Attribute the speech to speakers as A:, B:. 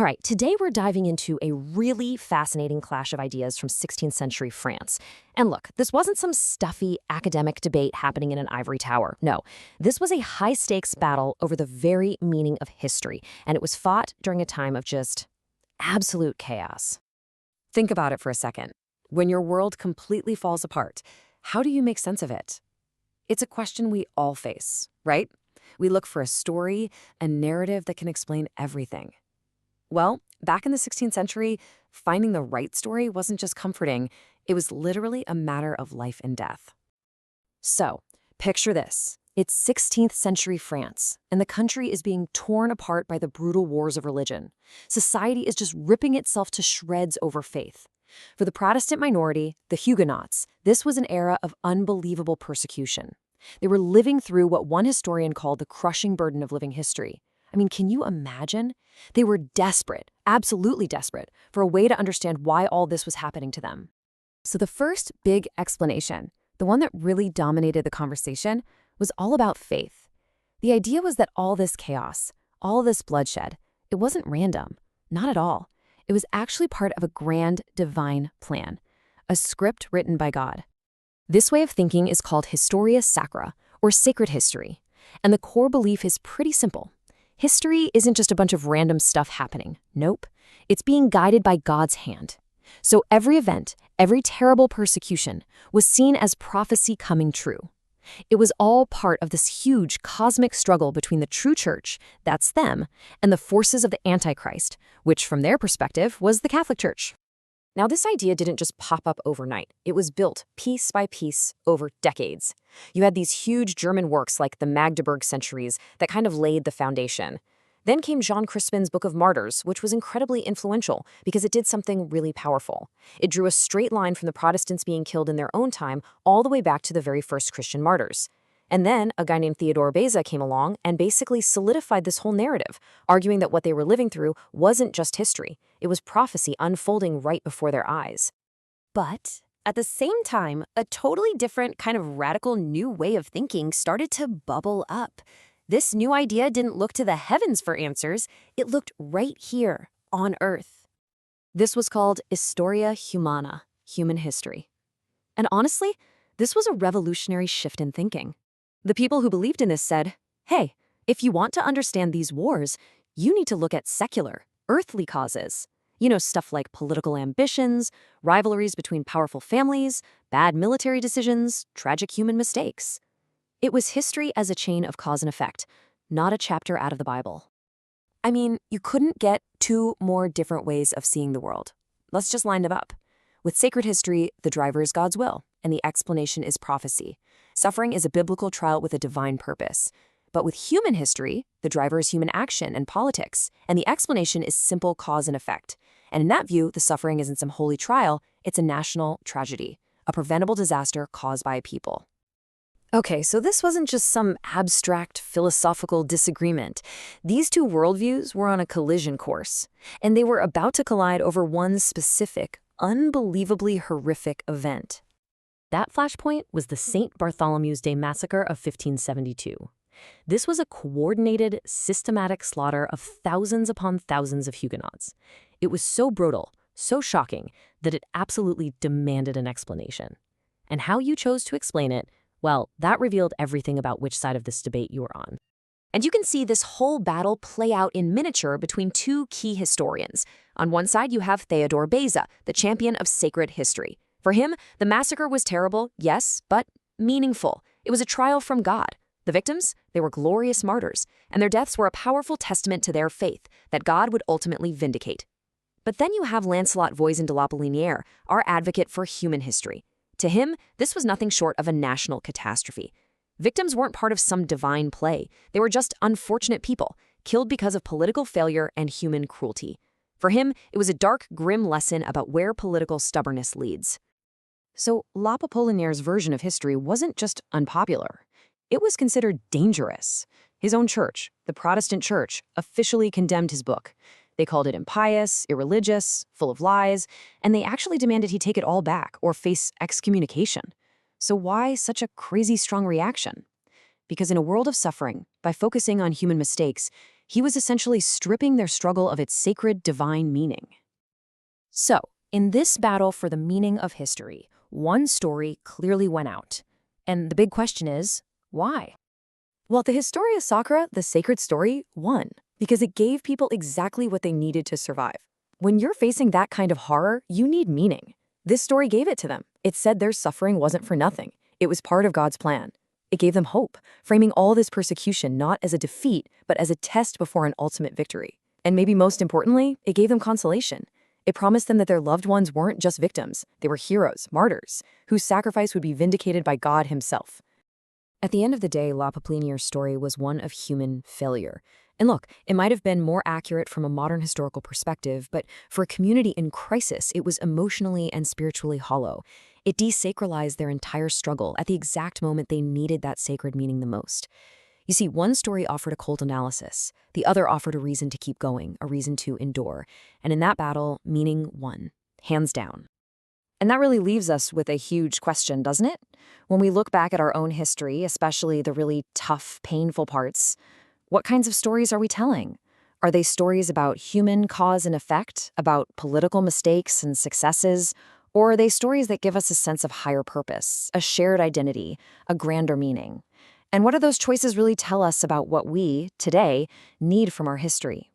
A: All right, today we're diving into a really fascinating clash of ideas from 16th century France. And look, this wasn't some stuffy academic debate happening in an ivory tower. No, this was a high stakes battle over the very meaning of history, and it was fought during a time of just absolute chaos. Think about it for a second. When your world completely falls apart, how do you make sense of it? It's a question we all face, right? We look for a story, a narrative that can explain everything. Well, back in the 16th century, finding the right story wasn't just comforting, it was literally a matter of life and death. So, picture this. It's 16th century France, and the country is being torn apart by the brutal wars of religion. Society is just ripping itself to shreds over faith. For the Protestant minority, the Huguenots, this was an era of unbelievable persecution. They were living through what one historian called the crushing burden of living history. I mean, can you imagine? They were desperate, absolutely desperate, for a way to understand why all this was happening to them. So the first big explanation, the one that really dominated the conversation, was all about faith. The idea was that all this chaos, all this bloodshed, it wasn't random, not at all. It was actually part of a grand divine plan, a script written by God. This way of thinking is called Historia Sacra, or sacred history, and the core belief is pretty simple. History isn't just a bunch of random stuff happening. Nope. It's being guided by God's hand. So every event, every terrible persecution, was seen as prophecy coming true. It was all part of this huge cosmic struggle between the true church, that's them, and the forces of the Antichrist, which from their perspective was the Catholic Church. Now, this idea didn't just pop up overnight. It was built piece by piece over decades. You had these huge German works like the Magdeburg Centuries that kind of laid the foundation. Then came Jean Crispin's Book of Martyrs, which was incredibly influential because it did something really powerful. It drew a straight line from the Protestants being killed in their own time all the way back to the very first Christian martyrs. And then a guy named Theodore Beza came along and basically solidified this whole narrative, arguing that what they were living through wasn't just history. It was prophecy unfolding right before their eyes. But at the same time, a totally different kind of radical new way of thinking started to bubble up. This new idea didn't look to the heavens for answers. It looked right here on Earth. This was called Historia Humana, human history. And honestly, this was a revolutionary shift in thinking. The people who believed in this said, hey, if you want to understand these wars, you need to look at secular, earthly causes. Stuff like political ambitions, rivalries between powerful families, bad military decisions, tragic human mistakes. It was history as a chain of cause and effect, not a chapter out of the Bible. I mean, you couldn't get two more different ways of seeing the world. Let's just line them up. With sacred history, the driver is God's will, and the explanation is prophecy. Suffering is a biblical trial with a divine purpose. But with human history, the driver is human action and politics, and the explanation is simple cause and effect. And in that view, the suffering isn't some holy trial, it's a national tragedy, a preventable disaster caused by a people. Okay, so this wasn't just some abstract philosophical disagreement. These two worldviews were on a collision course, and they were about to collide over one specific, unbelievably horrific event. That flashpoint was the St. Bartholomew's Day massacre of 1572. This was a coordinated, systematic slaughter of thousands upon thousands of Huguenots. It was so brutal, so shocking, that it absolutely demanded an explanation. And how you chose to explain it, well, that revealed everything about which side of this debate you were on. And you can see this whole battle play out in miniature between two key historians. On one side, you have Theodore Beza, the champion of sacred history. For him, the massacre was terrible, yes, but meaningful. It was a trial from God. The victims, they were glorious martyrs, and their deaths were a powerful testament to their faith that God would ultimately vindicate. But then you have Lancelot Voisin de la Polinière, our advocate for human history. To him, this was nothing short of a national catastrophe. Victims weren't part of some divine play. They were just unfortunate people, killed because of political failure and human cruelty. For him, it was a dark, grim lesson about where political stubbornness leads. So La Poliniere's version of history wasn't just unpopular. It was considered dangerous. His own church, the Protestant Church, officially condemned his book. They called it impious, irreligious, full of lies, and they actually demanded he take it all back or face excommunication. So why such a crazy strong reaction? Because in a world of suffering, by focusing on human mistakes, He was essentially stripping their struggle of its sacred, divine meaning. So, in this battle for the meaning of history, one story clearly went out. And the big question is, why? Well, the Historia Sacra, the sacred story, won because it gave people exactly what they needed to survive. When you're facing that kind of horror, you need meaning. This story gave it to them. It said their suffering wasn't for nothing. It was part of God's plan. It gave them hope, framing all this persecution not as a defeat, but as a test before an ultimate victory. And maybe most importantly, it gave them consolation. It promised them that their loved ones weren't just victims. They were heroes, martyrs, whose sacrifice would be vindicated by God himself. At the end of the day, La Papelinière's story was one of human failure. And look, it might have been more accurate from a modern historical perspective, but for a community in crisis, it was emotionally and spiritually hollow. It desacralized their entire struggle at the exact moment they needed that sacred meaning the most. You see, one story offered a cold analysis. The other offered a reason to keep going, a reason to endure. And in that battle, meaning won, hands down. And that really leaves us with a huge question, doesn't it? When we look back at our own history, especially the really tough, painful parts, what kinds of stories are we telling? Are they stories about human cause and effect, about political mistakes and successes? Or are they stories that give us a sense of higher purpose, a shared identity, a grander meaning? And what do those choices really tell us about what we, today, need from our history?